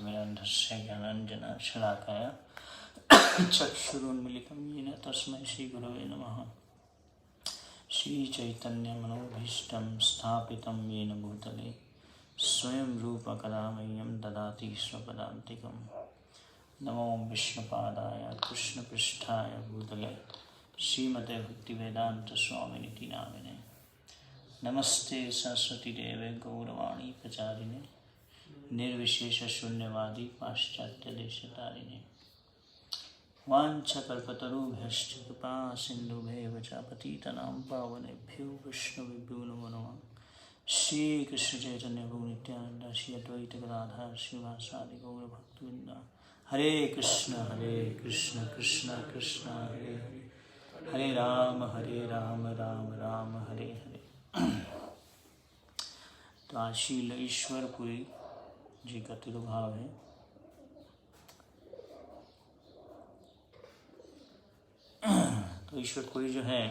ज्ञानतिमिरन्धस्य ज्ञानाञ्जनशलाकया चक्षुरुन्मीलितं येन तस्मै श्रीगुरवे नमः। श्रीचैतन्यमनोभीष्टं स्थापितं येन भूतले स्वयं रूपकदा मह्यं ददाति स्वपदान्तिकं। नमो विष्णुपादाय कृष्णपृष्ठाय भूतले श्रीमते भक्तिवेदान्तस्वामिनिति नामिने। नमस्ते सरस्वती देवे गौरवाणी प्रचारिणे निर्विशेष शून्यवादी पाश्चात्य देशतारिणे। वाञ्छकल्पतरुभ्यश्च कृपा सिन्धुभ्येव च पतितनां पावनेभ्यो वैष्णवेभ्यो नमो नमः। श्रीकृष्ण चैतन्य प्रभु नित्यानंद श्री अद्वैत गदाधर श्रीवासादि गौर भक्तवृंद। हरे कृष्ण कृष्ण कृष्ण हरे हरे, हरे राम राम राम हरे हरे। तो आज शील ईश्वरपुरी जी का तिरुभाव है। तो ईश्वरपुरी जो है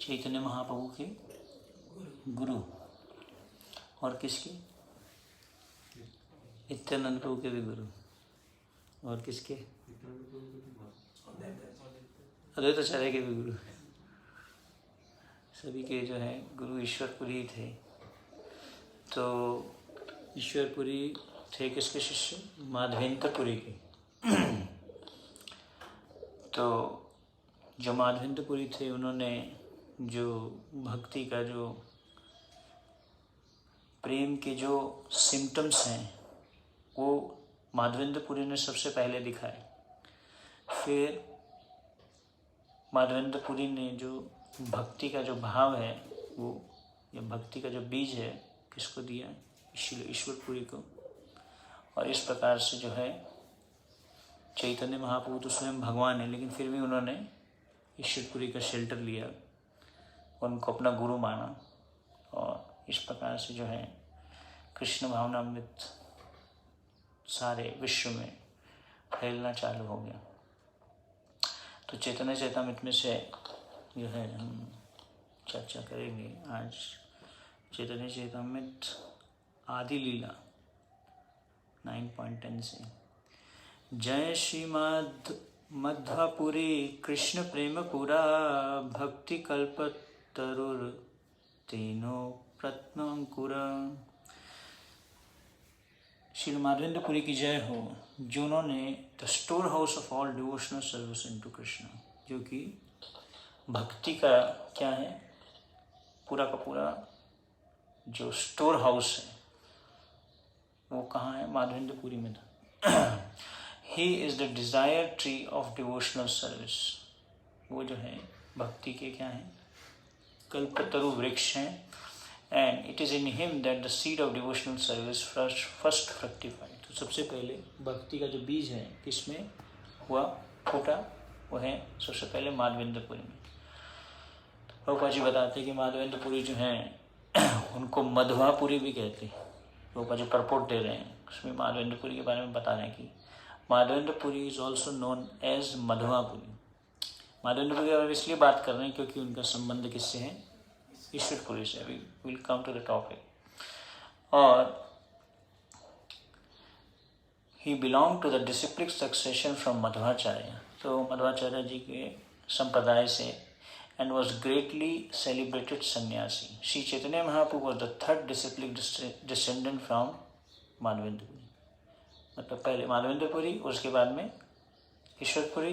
चैतन्य महाप्रभु के गुरु और किसके? नित्यानंद प्रभु के भी गुरु और किसके? अद्वैताचार्य के भी गुरु। सभी के जो है गुरु ईश्वरपुरी थे। तो ईश्वरपुरी थे किसके शिष्य? माधवेंद्रपुरी के। तो जो माधवेंद्रपुरी थे उन्होंने जो भक्ति का जो प्रेम के जो सिम्टम्स हैं वो माधवेंद्रपुरी ने सबसे पहले दिखाए। फिर माधवेंद्रपुरी ने जो भक्ति का जो भाव है वो या भक्ति का जो बीज है किसको दिया? ईश्वरपुरी को। और इस प्रकार से जो है चैतन्य महाप्रभु तो स्वयं भगवान है, लेकिन फिर भी उन्होंने ईश्वरपुरी का शेल्टर लिया, उनको अपना गुरु माना और इस प्रकार से जो है कृष्ण भावनामृत सारे विश्व में फैलना चालू हो गया। तो चैतन्य चैतामृत में से जो है हम चर्चा करेंगे आज चैतन्य चैतामृत आदि लीला 9.10 से। जय श्रीमद् मध्वपुरी कृष्ण प्रेम पुरा भक्ति कल्पतरुर तीनों प्रत्नंकुर। श्री माधवेंद्रपुरी की जय हो, जिन्होंने the store house of all devotional service into Krishna, जो कि भक्ति का क्या है, पूरा का पूरा जो स्टोर हाउस है वो कहाँ है? माधवेंद्रपुरी में था। He is the desire tree of devotional service. वो जो है भक्ति के क्या है? कल्पतरु वृक्ष हैं। And it is in him that the seed of devotional service first fructified. तो सबसे पहले भक्ति का जो बीज है किसमें हुआ, फूटा? वो है सबसे पहले माधवेंद्रपुरी में। प्रभुपाद जी बताते हैं कि माधवेंद्रपुरी जो है उनको मध्वापुरी भी कहते हैं। प्रभुपाद जी परपोर्ट दे रहे हैं, उसमें माधवेंद्रपुरी के बारे में बता रहे हैं कि Madhavendrapuri is also known as Madhvapuri. Madhavendrapuri के बारे में इसलिए बात कर रहे हैं क्योंकि उनका संबंध किससे है? ईश्वरपुरी से। We will come to the topic. और he belong to the disciplic succession from Madhvacharya. तो मध्वाचार्य जी के संप्रदाय से and was greatly celebrated sannyasi. Shri Chaitanya Mahaprabhu was the third disciplic descendant from Madhavendrapuri. मतलब पहले माधवेंद्रपुरी, उसके बाद में ईश्वरपुरी,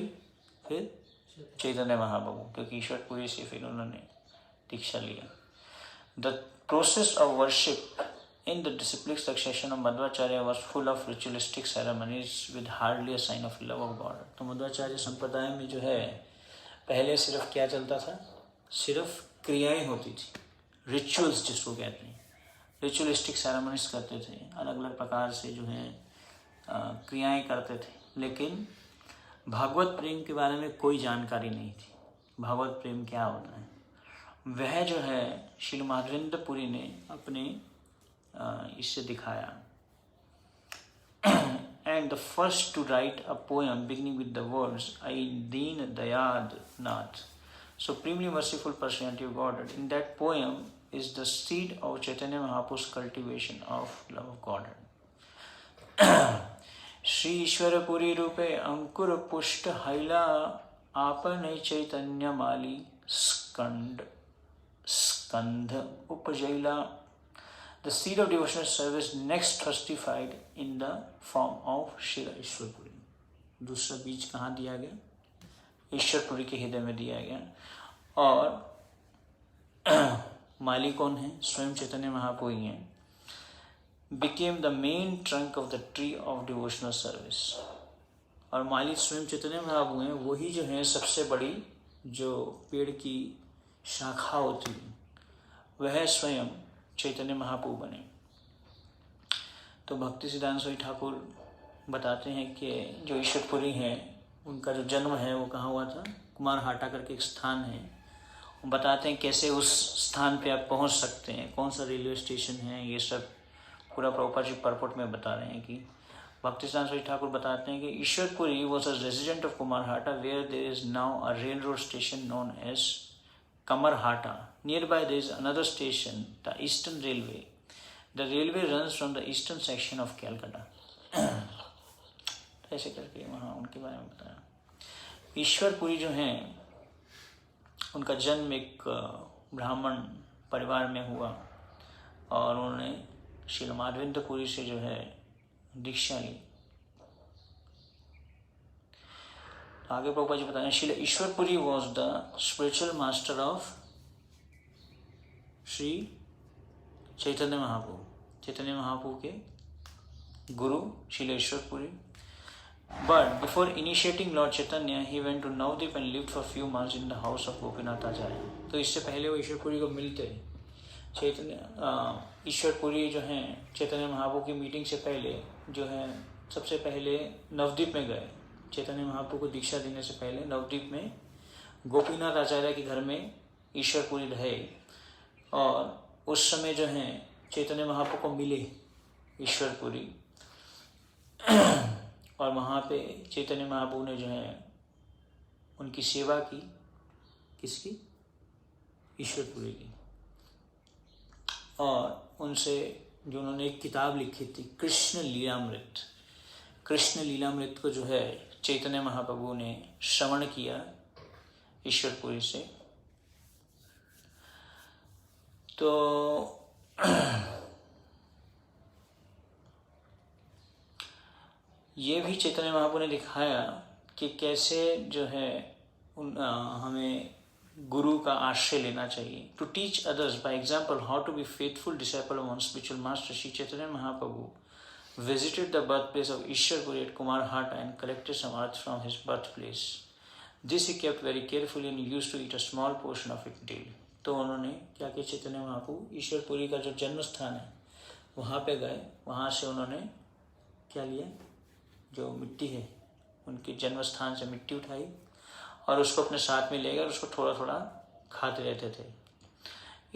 फिर चैतन्य महाप्रभु, क्योंकि ईश्वरपुरी से फिर उन्होंने दीक्षा लिया। The process of worship in the disciplic succession of Madhvacharya was full of ritualistic ceremonies with hardly a sign of love of God. तो मध्वाचार्य संप्रदाय में जो है पहले सिर्फ क्या चलता था? सिर्फ क्रियाएं होती थी, रिचुअल्स जिसको कहते हैं। रिचुअलिस्टिक सेरेमनीज करते थे, अलग अलग प्रकार से जो है क्रियाएं करते थे, लेकिन भागवत प्रेम के बारे में कोई जानकारी नहीं थी। भागवत प्रेम क्या होता है वह जो है श्री माधवेंद्रपुरी ने अपने इससे दिखाया। And the first to write a poem beginning with the words आई दीन दयाद नाथ, supremely merciful personality of Godhead. In that poem is the seed of Chaitanya Mahaprabhu's cultivation of love of Godhead. Shri Ishwarpuri रूपे अंकुर पुष्ट हैला आपने चैतन्य माली स्कंध उपजैला. The seed of devotional service next fructified in the form of Shri Ishwarpuri. दूसरा बीज कहाँ दिया गया? ईश्वरपुरी के हृदय में दिया गया. और माली कौन है? स्वयं चैतन्य महाप्रभु ही हैं. became the main trunk of the tree of devotional service. और माली स्वयं चैतन्य महाप्रभु हैं. वही जो है सबसे बड़ी जो पेड़ की शाखा होती है वह स्वयं चैतन्य महाप्रभु बने. तो भक्ति सिद्धांत स्वामी ठाकुर बताते हैं कि जो ईश्वरपुरी हैं उनका जो जन्म है वो कहाँ हुआ था? कुमारहाटा करके एक स्थान है. वो बताते हैं कैसे उस स्थान पे आप पहुंच सकते हैं, कौन सा रेलवे स्टेशन है, ये सब पूरा प्रभुपाद जी परपोर्ट में बता रहे हैं. कि भक्ति सिद्धांत स्वामी ठाकुर बताते हैं कि Ishwarpuri was a resident of Kumarhatta where there is now a rail road station known as Kamarhati. Near by there is another station the eastern railway. The railway runs from the eastern section of Calcutta. ऐसे करके वहाँ उनके बारे में बताया. ईश्वरपुरी जो हैं उनका जन्म एक ब्राह्मण परिवार में हुआ और उन्होंने श्री माधवेंद्रपुरी से जो है दीक्षा ली. आगे प्रभुपाद जी बताएं Shri Ishwarpuri was the spiritual master of Shri Chaitanya Mahaprabhu. Chaitanya Mahaprabhu के गुरु Shri Ishwarpuri. But before initiating Lord Chaitanya, he went to Navadip and lived for few months in the house of Gopinath Acharya. तो इससे पहले वो ईश्वरपुरी को मिलते चैतन्य ईश्वरपुरी जो हैं चैतन्य महाप्रभु की मीटिंग से पहले जो है सबसे पहले नवद्वीप में गए. चैतन्य महाप्रभु को दीक्षा देने से पहले नवद्वीप में गोपीनाथ आचार्य के घर में ईश्वरपुरी रहे. और उस समय जो है चैतन्य महाप्रभु को मिले ईश्वरपुरी. और वहाँ पे चैतन्य महाप्रभु ने जो है उनकी सेवा की. किसकी? ईश्वरपुरी की. और उनसे जो उन्होंने एक किताब लिखी थी कृष्ण लीलामृत. कृष्ण लीलामृत को जो है चैतन्य महाप्रभु ने श्रवण किया ईश्वरपुरी से. तो ये भी चैतन्य महाप्रभु ने दिखाया कि कैसे जो है हमें गुरु का आश्रय लेना चाहिए. To teach others by example how to be faithful disciple of one spiritual master. Shri Chaitanya Mahaprabhu visited the birthplace of Ishwarpuri at Kumarhata and collected some earth from his birthplace. This he kept very carefully and used to eat a small portion of it daily. तो उन्होंने क्या किया? चैतन्य महाप्रभु ईश्वरपुरी का जो जन्म स्थान है वहाँ पे गए. वहाँ से उन्होंने क्या लिया? जो मिट्टी है उनके जन्म स्थान से मिट्टी उठाई और उसको अपने साथ में ले गए और उसको थोड़ा थोड़ा खाते रहते थे.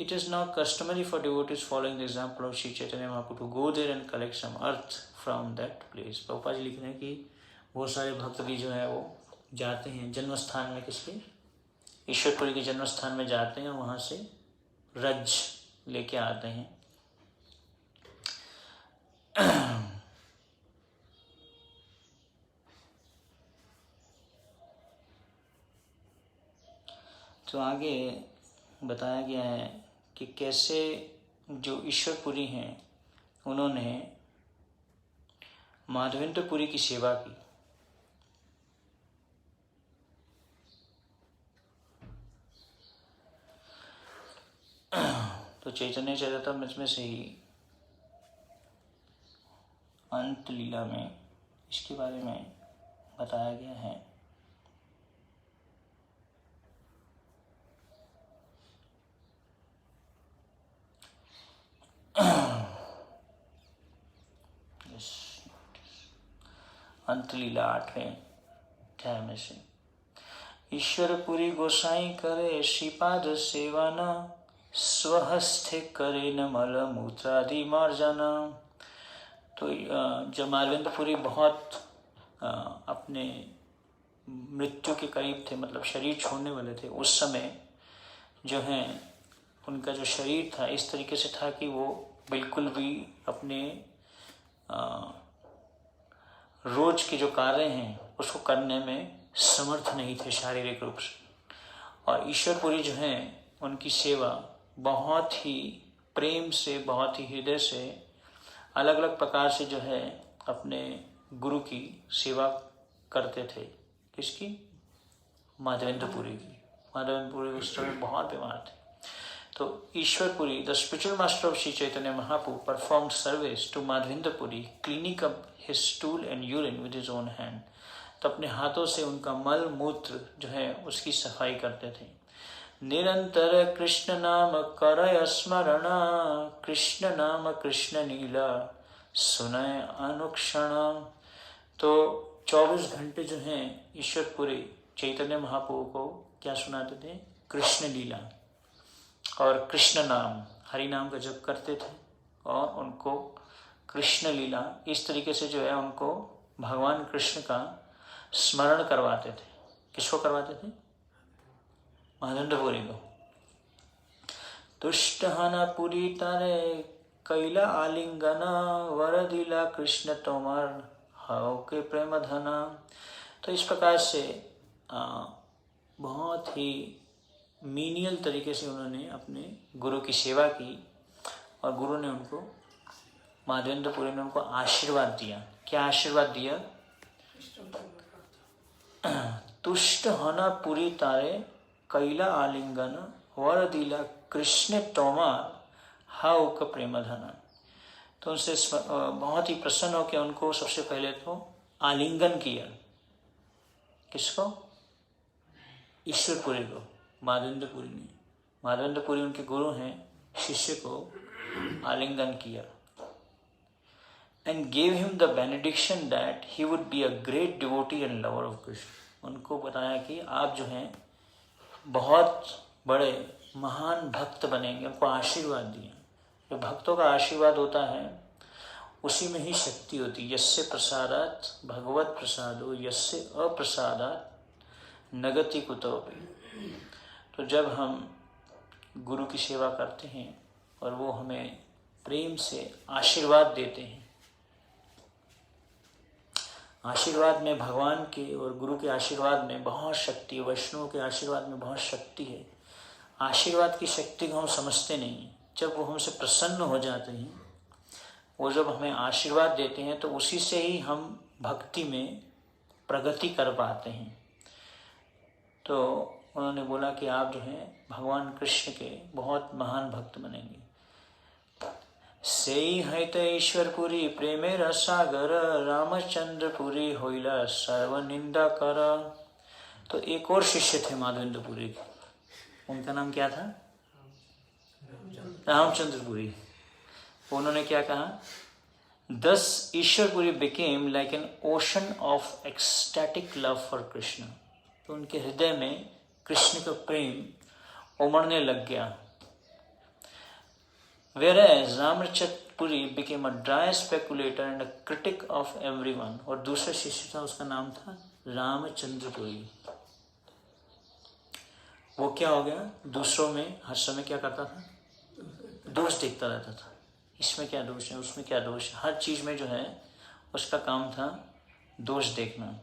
It is now customary for devotees following the example of Sri Chaitanya Mahaprabhu to go there and collect some earth from that place. Prabhupada ji लिख रहे हैं कि बहुत सारे भक्त भी जो है वो जाते हैं जन्म स्थान में. किसके? ईश्वरपुरी के जन्म स्थान में जाते हैं और वहाँ से रज लेके आते हैं. तो आगे बताया गया है कि कैसे जो ईश्वरपुरी हैं उन्होंने माधवेंद्रपुरी की सेवा की. तो चैतन्य चरितामृत में से ही अंत लीला में इसके बारे में बताया गया है. अंतलीला 8वें अध्याय में से. ईश्वरपुरी गोसाई करे श्रीपाद सेवन स्वहस्ते करे न मल मूत्रादि मार्जन. तो जब माधवेंद्रपुरी बहुत अपने मृत्यु के करीब थे, मतलब शरीर छोड़ने वाले थे, उस समय जो है उनका जो शरीर था इस तरीके से था कि वो बिल्कुल भी अपने रोज के जो कार्य हैं उसको करने में समर्थ नहीं थे शारीरिक रूप से। और ईश्वरपुरी जो हैं उनकी सेवा बहुत ही प्रेम से, बहुत ही हृदय से, अलग अलग प्रकार से जो है अपने गुरु की सेवा करते थे। किसकी? माधवेंद्रपुरी की। माधवेंद्रपुरी उस समय बहुत बीमार थे। तो Ishwarpuri, the spiritual master of Shri Chaitanya Mahaprabhu, performed service to Madhavendrapuri, cleaning up his stool and urine with his own hand. तो अपने हाथों से उनका मल मूत्र जो है उसकी सफाई करते थे। निरंतर कृष्ण नाम करय स्मरण, कृष्ण नाम कृष्ण लीला सुनय अनुक्षण। तो 24 घंटे जो हैं ईश्वरपुरी चैतन्य महाप्रभु को क्या सुनाते थे? कृष्ण लीला और कृष्ण नाम, हरि नाम का जप करते थे। और उनको कृष्ण लीला इस तरीके से जो है उनको भगवान कृष्ण का स्मरण करवाते थे। किसको करवाते थे? माधवेंद्रपुरी को। तुष्ट हना पुरी तारे कैला आलिंगन, वरदिला कृष्ण तोमर हाउ के प्रेम धना। तो इस प्रकार से बहुत ही मीनियल तरीके से उन्होंने अपने गुरु की सेवा की। और गुरु ने उनको, माधवेंद्रपुरी ने उनको आशीर्वाद दिया। क्या आशीर्वाद दिया? तुष्ट हना पुरी तारे कैला आलिंगन, वर दिला कृष्ण तोमार हाउ का प्रेम धना। तो उनसे बहुत ही प्रसन्न होकर उनको सबसे पहले तो आलिंगन किया। किसको? ईश्वरपुरी को, माधवेंद्रपुरी ने। माधवेंद्रपुरी उनके गुरु हैं, शिष्य को आलिंगन किया। And gave him the benediction that he would be a great devotee and lover of Krishna. उनको बताया कि आप जो हैं बहुत बड़े महान भक्त बनेंगे। उनको आशीर्वाद दिया। जो भक्तों का आशीर्वाद होता है उसी में ही शक्ति होती है। यस्य प्रसादात् भगवत प्रसादो यस्य अप्रसादात् नगति कुतोपि। तो जब हम गुरु की सेवा करते हैं और वो हमें प्रेम से आशीर्वाद देते हैं, आशीर्वाद में भगवान के और गुरु के आशीर्वाद में बहुत शक्ति है, वैष्णव के आशीर्वाद में बहुत शक्ति है। आशीर्वाद की शक्ति को हम समझते नहीं। जब वो हमसे प्रसन्न हो जाते हैं, वो जब हमें आशीर्वाद देते हैं, तो उसी से ही हम भक्ति में प्रगति कर पाते हैं। तो उन्होंने बोला कि आप जो हैं भगवान कृष्ण के बहुत महान भक्त बनेंगे। सेई है तो ईश्वरपुरी प्रेमे रसागर, रामचंद्रपुरी होइला सर्व निंदा कर। तो एक और शिष्य थे माधवेंद्रपुरी के, उनका नाम क्या था? रामचंद्रपुरी। उन्होंने क्या कहा? Thus Ishwarpuri became like an ocean of ecstatic love for Krishna. तो उनके हृदय में कृष्ण का प्रेम उमड़ने लग गया। Whereas Ramchandrapuri became a dry speculator and a critic of everyone. और दूसरा शिष्य था, उसका नाम था रामचंद्रपुरी। वो क्या हो गया? दूसरों में हर समय क्या करता था? दोष देखता रहता था। इसमें क्या दोष है, उसमें क्या दोष है, हर चीज में जो है उसका काम था दोष देखना।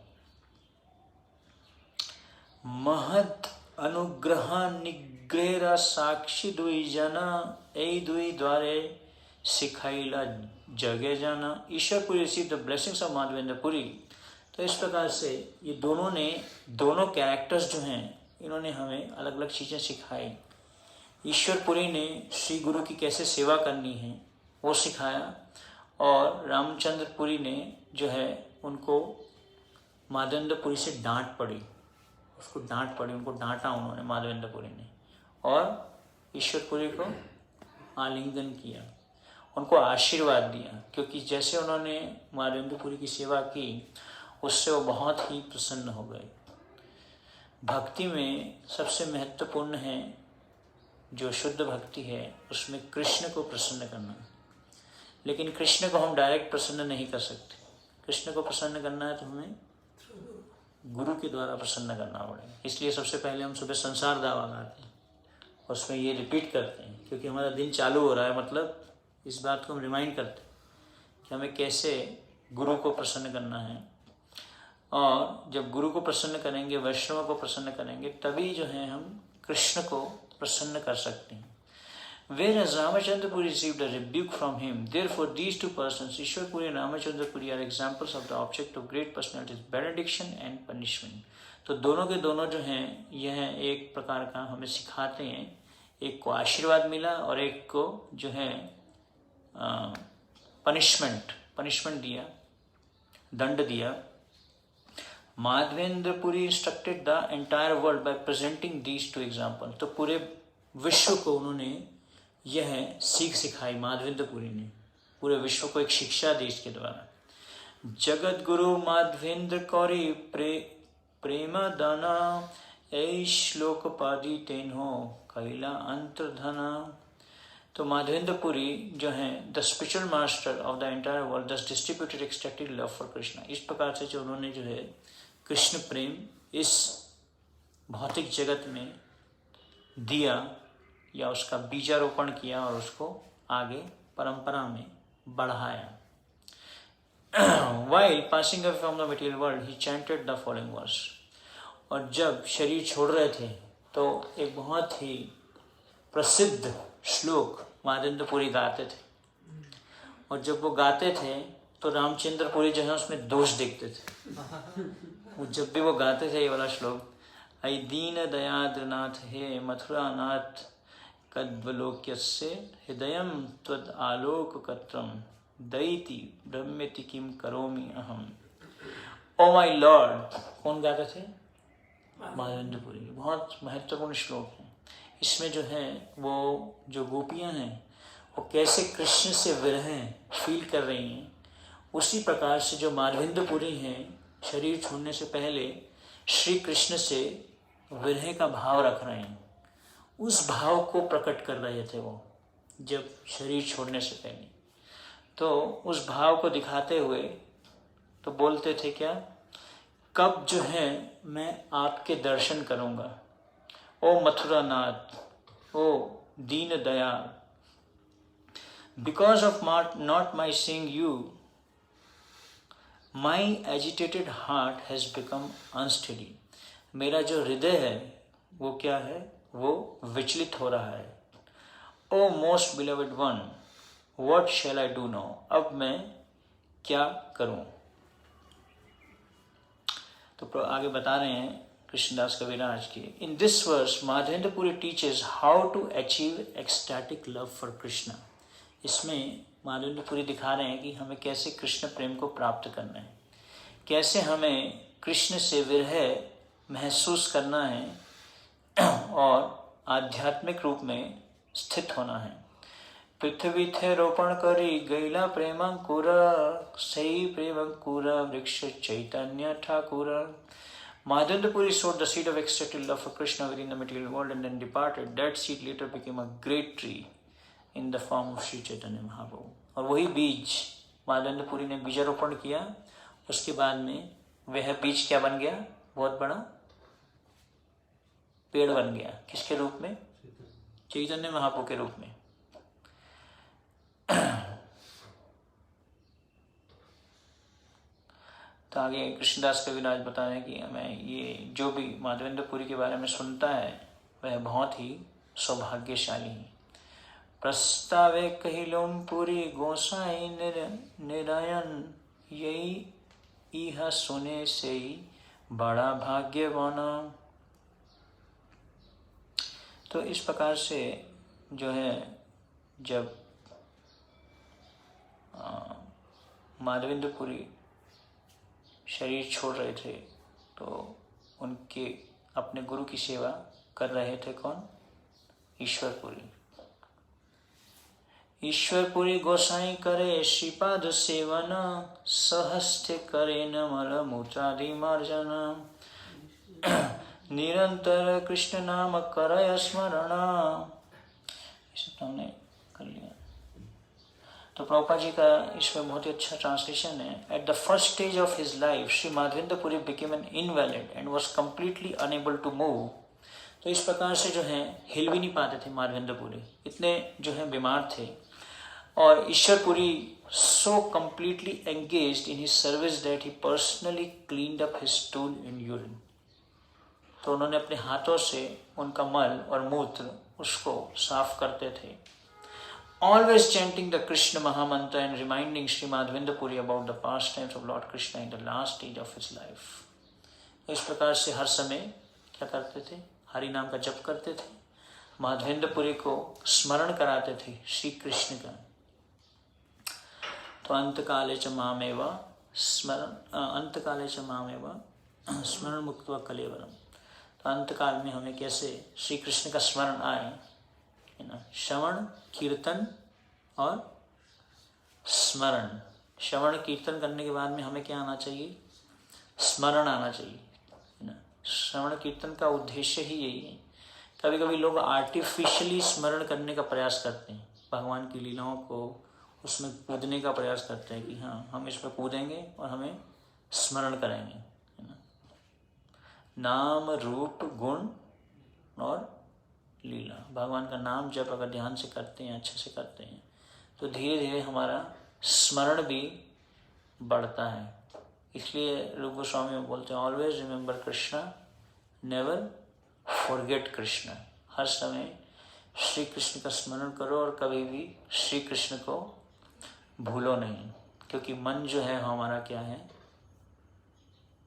महत अनुग्रह निग्रह साक्षी दुई जना, ए दुई द्वारे सिखाइला जगे जाना। Ishwarpuri receive the blessings of Madhavendrapuri. तो इस प्रकार से ये दोनों कैरेक्टर्स जो हैं, इन्होंने हमें अलग अलग चीज़ें सिखाई। ईश्वरपुरी ने श्री गुरु की कैसे सेवा करनी है वो सिखाया, और रामचंद्रपुरी ने जो है उनको माधवेंद्रपुरी से डांट पड़ी, उनको डांटा उन्होंने माधवेंद्रपुरी ने, और ईश्वरपुरी को आलिंगन किया, उनको आशीर्वाद दिया। क्योंकि जैसे उन्होंने माधवेंद्रपुरी की सेवा की, उससे वो बहुत ही प्रसन्न हो गए। भक्ति में सबसे महत्वपूर्ण है, जो शुद्ध भक्ति है उसमें कृष्ण को प्रसन्न करना। लेकिन कृष्ण को हम डायरेक्ट प्रसन्न नहीं कर सकते। कृष्ण को प्रसन्न करना है तो हमें गुरु के द्वारा प्रसन्न करना पड़ेगा। इसलिए सबसे पहले हम सुबह संसार दावा गाते हैं, उसमें ये रिपीट करते हैं, क्योंकि हमारा दिन चालू हो रहा है। मतलब इस बात को हम रिमाइंड करते हैं कि हमें कैसे गुरु को प्रसन्न करना है, और जब गुरु को प्रसन्न करेंगे, वैष्णव को प्रसन्न करेंगे, तभी जो है हम कृष्ण को प्रसन्न कर सकते हैं। Whereas Ramachandrapuri received a rebuke from him, therefore these two persons, Ishwarpuri and Ramachandrapuri, are examples of the object of great personalities, benediction and punishment. तो दोनों के दोनों जो हैं यह एक प्रकार का हमें सिखाते हैं, एक को आशीर्वाद मिला और एक को जो है पनिशमेंट दिया, दंड दिया। Madhavendrapuri instructed the entire world by presenting these two example. तो पूरे विश्व को उन्होंने यह सीख सिखाई, माधवेंद्रपुरी ने पूरे विश्व को एक शिक्षा दी इसके द्वारा। जगत गुरु माधवेंद्र कौरी प्रेम दाना ऐ श्लोक पादी तेन हो कैला अंतर्धना। तो माधवेंद्रपुरी जो है the spiritual master of the entire world this distributed extracted love for Krishna. इस प्रकार से जो उन्होंने जो है कृष्ण प्रेम इस भौतिक जगत में दिया या उसका बीजारोपण किया और उसको आगे परंपरा में बढ़ाया। While passing away from the material world, he chanted the following verse। और जब शरीर छोड़ रहे थे तो एक बहुत ही प्रसिद्ध श्लोक माधवेंद्रपुरी गाते थे, और जब वो गाते थे तो रामचंद्रपुरी जो है उसमें दोष देखते थे। वो जब भी वो गाते थे ये वाला श्लोक, ऐ दीन दयाद्रनाथ हे मथुरानाथ कद्वलोक्यस्य हृदयं त्वद् आलोककत्रं दैति ब्रह्मेति किम करोमि अहम। ओ माय लॉर्ड, कौन गाते थे? माधवेंद्रपुरी। बहुत महत्वपूर्ण श्लोक है। इसमें जो है वो जो गोपियां हैं वो कैसे कृष्ण से विरह फील कर रही हैं, उसी प्रकार से जो माधवेंद्रपुरी हैं शरीर छोड़ने से पहले श्री कृष्ण से विरह का भाव रख रहे हैं। उस भाव को प्रकट कर रहे थे वो जब शरीर छोड़ने से पहले। तो उस भाव को दिखाते हुए तो बोलते थे क्या, कब जो है मैं आपके दर्शन करूँगा, ओ मथुरानाथ, ओ Deen Dayal. Because of not my seeing you my agitated heart has become unsteady. मेरा जो हृदय है वो क्या है, वो विचलित हो रहा है। O most beloved one, what shall I do now. अब मैं क्या करूं। तो आगे बता रहे हैं कृष्णदास कविराज की। In this verse Madhavendrapuri teaches how to achieve ecstatic love for Krishna. इसमें माधवेंद्रपुरी दिखा रहे हैं कि हमें कैसे कृष्ण प्रेम को प्राप्त करना है, कैसे हमें कृष्ण से विरह महसूस करना है और आध्यात्मिक रूप में स्थित होना है। पृथ्वी थे रोपण करी गैला प्रेमांकुर, सही प्रेमांकुर वृक्ष चैतन्य Thakur. Madhavendra sowed the seed of ecstatic love for Krishna within the material world and then departed. That seed later became a great tree in the form of Sri Chaitanya Mahaprabhu. और वही बीज माधवेंद्रपुरी ने बीजारोपण किया, उसके बाद में वह बीज क्या बन गया, बहुत बड़ा पेड़ बन गया। किसके रूप में? चैतन्य महाप्रभु के रूप में। तो आगे कृष्णदास कविराज बता रहे हैं कि हमें ये जो भी माधवेंद्रपुरी के बारे में सुनता है वह बहुत ही सौभाग्यशाली है। प्रस्तावे कहिलोम पुरी गोसाई निरायन, यही यह सुने से ही बड़ा भाग्यवान। तो इस प्रकार से जो है जब माधवेंद्रपुरी शरीर छोड़ रहे थे तो उनके अपने गुरु की सेवा कर रहे थे कौन? ईश्वरपुरी। ईश्वरपुरी गोसाई करे श्रीपाद सेवन, सहस्थे करे नमल मूत्रादि मार्जन। निरंतर कृष्ण नाम करय स्मरण। इसे तो हमने कर लिया। तो प्रभुपाद जी का इसमें बहुत ही अच्छा ट्रांसलेशन है। At the first stage of his life Shri Madhavendrapuri became an invalid and was completely unable to move. तो इस प्रकार से जो है हिल भी नहीं पाते थे माधवेंद्रपुरी, इतने जो है बीमार थे। और Ishwarpuri so completely engaged in his service that he personally cleaned up his stool and urine. तो उन्होंने अपने हाथों से उनका मल और मूत्र उसको साफ करते थे. Always chanting the Krishna Mahamantra and reminding Srimad Vindapuri about the pastimes of Lord Krishna in the last stage of his life. इस प्रकार से हर समय क्या करते थे? हरि नाम का जप करते थे, माधवेंद्रपुरी को स्मरण कराते थे श्री कृष्ण का. तो अंतकाले च मामेव स्मरण मुक्त्वा कलेवरम. तो अंतकाल में हमें कैसे श्री कृष्ण का स्मरण आए, है ना. श्रवण कीर्तन और स्मरण. श्रवण कीर्तन करने के बाद में हमें क्या आना चाहिए? स्मरण आना चाहिए, है ना. श्रवण कीर्तन का उद्देश्य ही यही है. कभी कभी लोग आर्टिफिशियली स्मरण करने का प्रयास करते हैं, भगवान की लीलाओं को उसमें कूदने का प्रयास करते हैं कि हाँ हम इस पर कूदेंगे और हमें स्मरण करेंगे, है ना. नाम रूप गुण और लीला, भगवान का नाम जब अगर ध्यान से करते हैं, अच्छे से करते हैं, तो धीरे धीरे हमारा स्मरण भी बढ़ता है. इसलिए रूप गोस्वामी बोलते हैं always remember Krishna, never forget Krishna. हर समय श्री कृष्ण का स्मरण करो और कभी भी श्री कृष्ण को भूलो नहीं, क्योंकि मन जो है हमारा क्या है?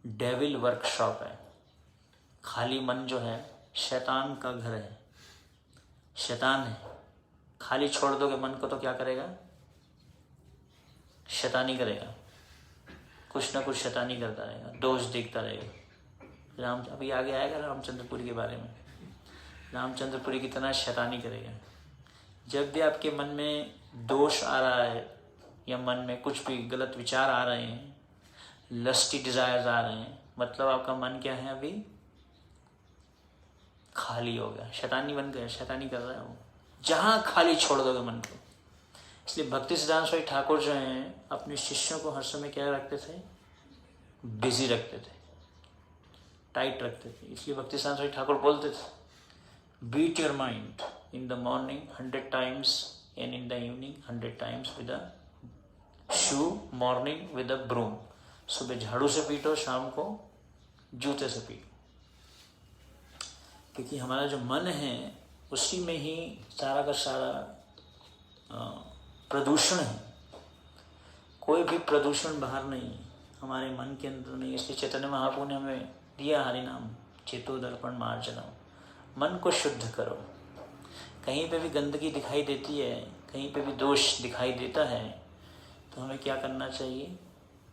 डेविल वर्कशॉप है. खाली मन जो है शैतान का घर है, शैतान है. खाली छोड़ दोगे मन को तो क्या करेगा? शैतानी करेगा, कुछ ना कुछ शैतानी करता रहेगा, दोष देखता रहेगा. अभी आगे आएगा रामचंद्रपुरी के बारे में. रामचंद्रपुरी की तरह शैतानी करेगा. जब भी आपके मन में दोष आ रहा है या मन में कुछ भी गलत विचार आ रहे हैं, लस्टी डिजायर्स आ रहे हैं, मतलब आपका मन क्या है? अभी खाली हो गया, शैतानी बन गया, शैतानी कर रहा है वो. जहाँ खाली छोड़ दोगे मन को. इसलिए भक्ति सिद्धांत स्वामी ठाकुर जो हैं अपने शिष्यों को हर समय क्या रखते थे? बिजी रखते थे, टाइट रखते थे. इसलिए भक्ति सिद्धांत स्वामी ठाकुर बोलते थे, beat your mind in the morning 100 times and in the evening 100 times with a shoe, morning with a broom. सुबह झाड़ू से पीटो, शाम को जूते से पीटो. क्योंकि हमारा जो मन है उसी में ही सारा का सारा प्रदूषण है. कोई भी प्रदूषण बाहर नहीं है, हमारे मन के अंदर नहीं. इसलिए चैतन्य महाप्रभु ने हमें दिया हरि नाम, चेतो दर्पण मार्जनम. मन को शुद्ध करो. कहीं पे भी गंदगी दिखाई देती है, कहीं पे भी दोष दिखाई देता है, तो हमें क्या करना चाहिए?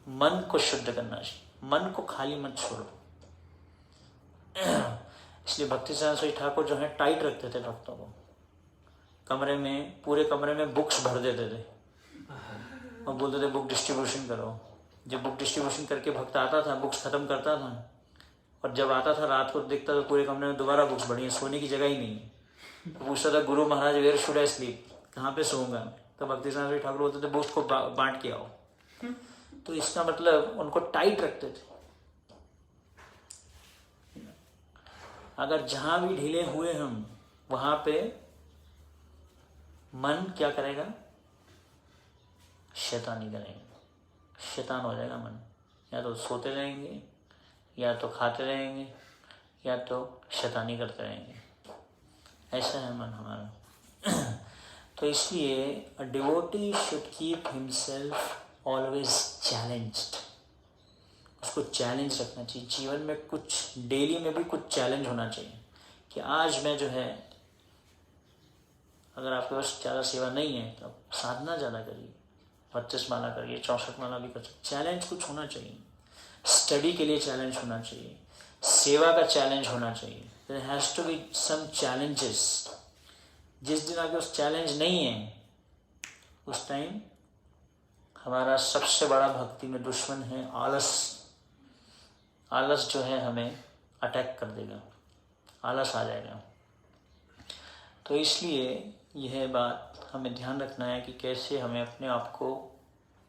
मन को शुद्ध करना चाहिए. मन को खाली मत छोड़ो. इसलिए भक्ति सिद्धांत स्वामी ठाकुर जो है टाइट रखते थे भक्तों को. कमरे में, पूरे कमरे में बुक्स भर देते थे और बोलते थे बुक डिस्ट्रीब्यूशन करो. जब बुक डिस्ट्रीब्यूशन करके भक्त आता था, बुक्स खत्म करता था, और जब आता था रात को देखता था पूरे कमरे में दोबारा बुक्स बढ़ी है, सोने की जगह ही नहीं है. तो पूछता था Guru Maharaj where should I sleep, कहाँ पे सोऊंगा? तो भक्ति सिद्धांत स्वामी ठाकुर बोलते थे बुक्स को बांट के आओ. तो इसका मतलब उनको टाइट रखते थे. अगर जहां भी ढीले हुए हम, वहां पे मन क्या करेगा? शैतानी करेगा, शैतान हो जाएगा मन. या तो सोते रहेंगे, या तो खाते रहेंगे, या तो शैतानी करते रहेंगे. ऐसा है मन हमारा. तो इसलिए a devotee should keep himself always challenged. उसको चैलेंज रखना चाहिए. जीवन में कुछ डेली में भी कुछ चैलेंज होना चाहिए कि आज मैं जो है, अगर आपके पास ज़्यादा सेवा नहीं है तो आप साधना ज़्यादा करिए, 25 माला करिए, 64 माला भी कर सकते. चैलेंज कुछ होना चाहिए. स्टडी के लिए चैलेंज होना चाहिए, सेवा का चैलेंज होना चाहिए. There has to be some challenges. जिस दिन आपके पास चैलेंज नहीं है, उस टाइम हमारा सबसे बड़ा भक्ति में दुश्मन है आलस. आलस जो है हमें अटैक कर देगा, आलस आ जाएगा. तो इसलिए यह बात हमें ध्यान रखना है कि कैसे हमें अपने आप को,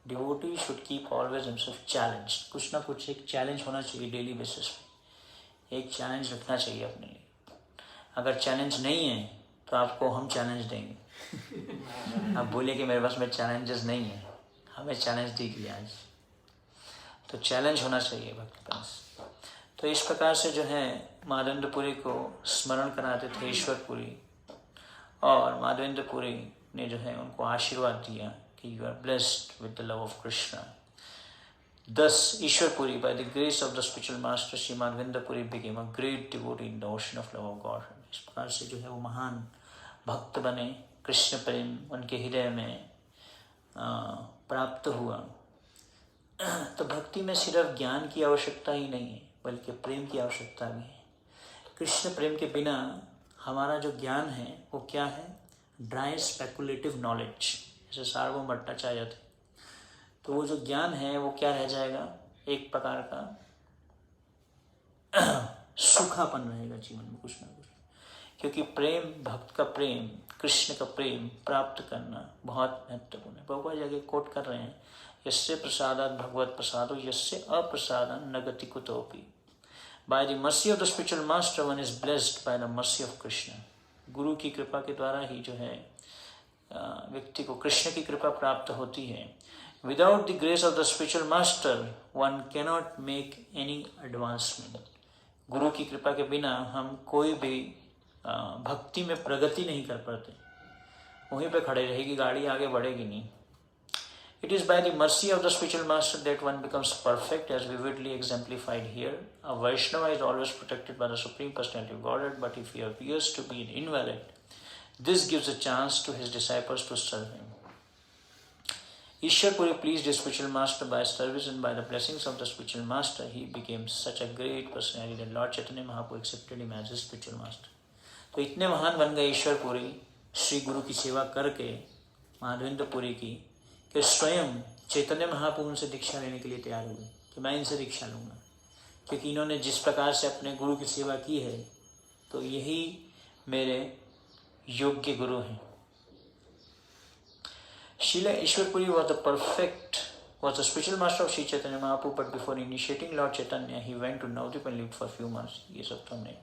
devotee should keep always himself challenge. कुछ ना कुछ एक चैलेंज होना चाहिए डेली बेसिस पे. एक चैलेंज रखना चाहिए अपने लिए. अगर चैलेंज नहीं है तो आपको हम चैलेंज देंगे. आप बोलिए कि मेरे पास में चैलेंजेस नहीं है, हमें चैलेंज दी गई आज, तो चैलेंज होना चाहिए भक्त के पास। तो इस प्रकार से जो है माधवेंद्रपुरी को स्मरण कराते थे ईश्वरपुरी, और माधवेंद्रपुरी ने जो है उनको आशीर्वाद दिया कि you are blessed with the love of Krishna. Thus, Ishwarpuri, by the grace of the spiritual master Sri Madhavendra became a great devotee in the ocean of love of God. इस प्रकार से जो है वो महान भक्त बने, कृष्ण प्रेम उनके हृदय में प्राप्त हुआ। तो भक्ति में सिर्फ ज्ञान की आवश्यकता ही नहीं है, बल्कि प्रेम की आवश्यकता भी है। कृष्ण प्रेम के बिना हमारा जो ज्ञान है वो क्या है? ड्राई स्पेकुलेटिव नॉलेज, जैसे सार्वभौम भट्टाचार्य थे। तो वो जो ज्ञान है वो क्या रह जाएगा? एक प्रकार का सूखापन रहेगा जीवन में कुछ ना कुछ। क्योंकि प्रेम, भक्त का प्रेम, कृष्ण का प्रेम प्राप्त करना बहुत महत्वपूर्ण है। प्रभुपाद जी आगे कोट कर रहे हैं, यस्य प्रसादात् भगवत प्रसादो यस्य अप्रसादं न गति कुतोपि। By the mercy of the spiritual master one is blessed by the mercy of Krishna. गुरु की कृपा के द्वारा ही जो है व्यक्ति को कृष्ण की कृपा प्राप्त होती है। Without the grace of the spiritual master, one cannot make any advancement. गुरु की कृपा के बिना हम कोई भी भक्ति में प्रगति नहीं कर पाते, वहीं पे खड़े रहेगी गाड़ी, आगे बढ़ेगी नहीं। It is by the mercy of the spiritual master that one becomes perfect, as vividly exemplified here. A Vaishnava is always protected by the Supreme Personality of Godhead, but if he appears to be an invalid, this gives a chance to his disciples to serve him. Ishwarpuri pleased his spiritual master by service, and by the blessings of the spiritual master, he became such a great personality that Lord Chaitanya Mahaprabhu accepted him as his spiritual master. तो इतने महान बन गए ईश्वरपुरी श्री गुरु की सेवा करके माधवेंद्रपुरी की, कि स्वयं चैतन्य महाप्रभु उनसे दीक्षा लेने के लिए तैयार हुए कि मैं इनसे दीक्षा लूँगा, क्योंकि इन्होंने जिस प्रकार से अपने गुरु की सेवा की है, तो यही मेरे योग्य गुरु हैं। Srila Ishwarpuri was the spiritual master of Sri Chaitanya Mahaprabhu, but before initiating Lord Chaitanya, he went to Navadvip and lived for a few months. ये सब तो हमने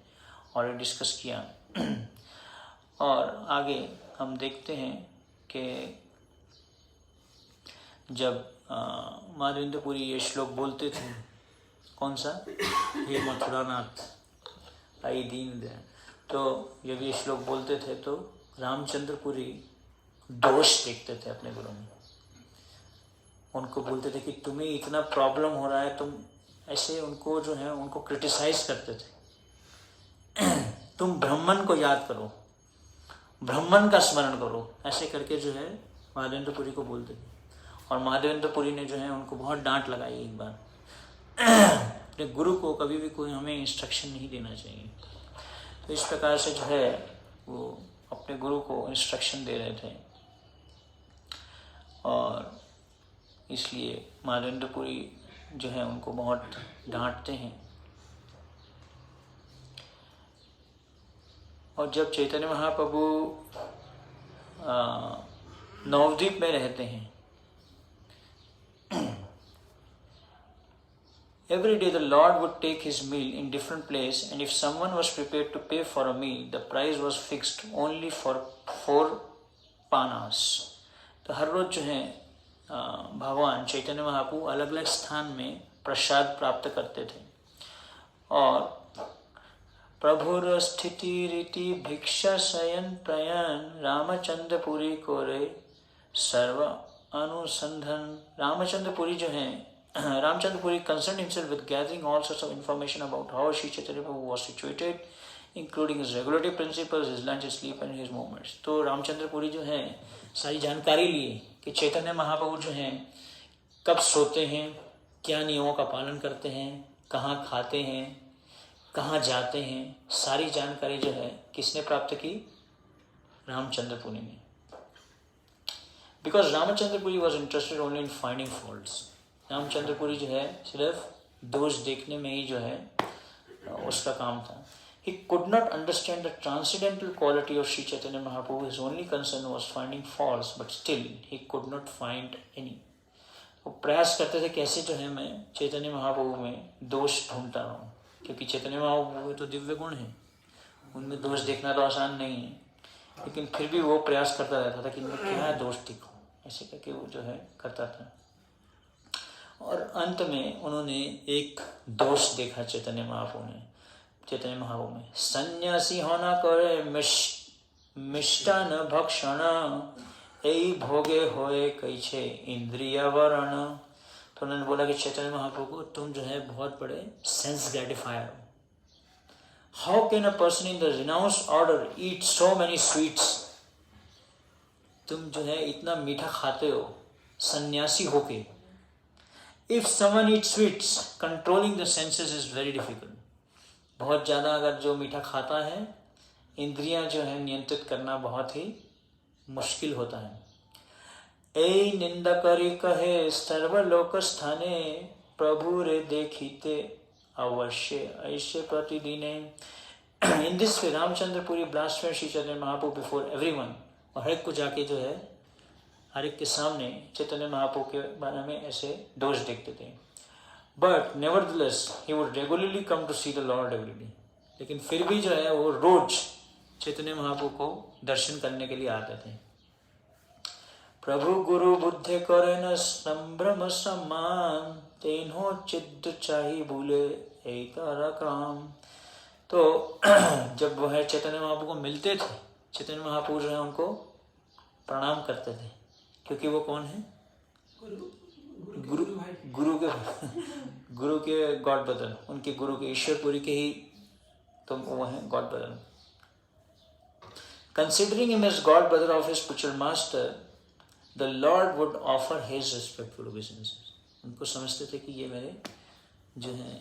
ऑलरेडी डिस्कस किया। और आगे हम देखते हैं कि जब माधवेंद्रपुरी ये श्लोक बोलते थे, कौन सा? हे मथुरानाथ आई दीन दयाल। तो जब ये श्लोक बोलते थे तो रामचंद्रपुरी दोष देखते थे अपने गुरु में। उनको बोलते थे कि तुम्हें इतना प्रॉब्लम हो रहा है, तुम ऐसे उनको जो है उनको क्रिटिसाइज करते थे। तुम ब्राह्मण को याद करो, ब्राह्मण का स्मरण करो, ऐसे करके जो है माधवेंद्रपुरी को बोलते थे। और माधवेंद्रपुरी ने जो है उनको बहुत डांट लगाई एक बार। अपने गुरु को कभी भी कोई हमें इंस्ट्रक्शन नहीं देना चाहिए। तो इस प्रकार से जो है वो अपने गुरु को इंस्ट्रक्शन दे रहे थे, और इसलिए माधवेंद्रपुरी जो है उनको बहुत डांटते हैं। और जब चैतन्य महाप्रभु नवद्वीप में रहते हैं, every day the Lord would take his meal in different place, and if someone was prepared to pay for a meal, the price was fixed only for 4 panas. तो हर रोज जो है भगवान चैतन्य महाप्रभु अलग अलग स्थान में प्रसाद प्राप्त करते थे। और प्रभुर स्थिति रीति भिक्षा शयन प्रयन रामचंद्रपुरी को रे सर्व अनुसंधान। रामचंद्रपुरी जो है, Ramchandra concerned himself with gathering all sorts of information about how Sri Chaitanya Prabhu was situated, including his regulative principles, his lunch, his sleep and his movements. तो रामचंद्रपुरी जो है सारी जानकारी लिए कि चैतन्य महाप्रभु जो हैं कब सोते हैं, क्या नियमों का पालन करते हैं, कहाँ खाते हैं, कहाँ जाते हैं, सारी जानकारी जो है किसने प्राप्त की? रामचंद्रपुरी ने। Because Ramachandrapuri was interested only in finding faults. Ramchandrapuri जो है सिर्फ दोष देखने में ही जो है उसका काम था। He could not understand the transcendental quality of Sri Chaitanya Mahaprabhu. His only concern was finding faults, but still he could not find any. वो प्रयास करते थे कैसे जो है मैं चैतन्य महाप्रभु में दोष ढूंढता रहूँ, क्योंकि चैतन्य महाप्रभु तो दिव्य गुण है, उनमें दोष देखना तो आसान नहीं है। लेकिन फिर भी वो प्रयास करता रहता था कि इनमें क्या दोष दिखूँ, ऐसे करके वो जो है करता था। और अंत में उन्होंने एक दोष देखा चैतन्य महाप्रभु में, सन्यासी होना करे मिष्टान भक्षण, यही भोगे होए कैछे इंद्रिय वरण। तो उन्होंने बोला कि चैतन्य महाप्रभु को तुम जो है बहुत बड़े सेंस ग्रेटिफायर हो। How can a person in the renounced order eat so many sweets? तुम जो है इतना मीठा खाते हो सन्यासी होके। If someone eat sweets controlling the senses is very difficult. बहुत ज़्यादा अगर जो मीठा खाता है, इंद्रियां जो है नियंत्रित करना बहुत ही मुश्किल होता है। ए निंदा करी कहे सर्वलोक स्थाने, प्रभु रे देखिते अवश्य ऐसे प्रतिदिने। In this way Ramachandrapuri blaspheme Shri Chaitanya Mahaprabhu before everyone. और हर एक को जाके जो है हर एक के सामने चैतन्य महाप्रभु के बारे में ऐसे दोष देखते थे। But nevertheless he would regularly come to see the Lord everyday. लेकिन फिर भी जो है वो रोज चैतन्य महाप्रभु को दर्शन करने के लिए आते थे। प्रभु गुरु बुद्धि करे न संभ्रम सम्मान, तेन्हो चिद्ध चाही भूले एक काम। तो जब वो है चैतन्य महाप्रभु को मिलते थे, चैतन्य महाप्रभु जो है उनको प्रणाम करते थे, क्योंकि वो कौन है? गुरु के गॉड ब्रदर, उनके गुरु के ईश्वरपुरी के ही तो वो है God brother. Considering him as God brother of his spiritual master, the Lord would offer his respectful obeisances. उनको समझते थे कि ये मेरे जो है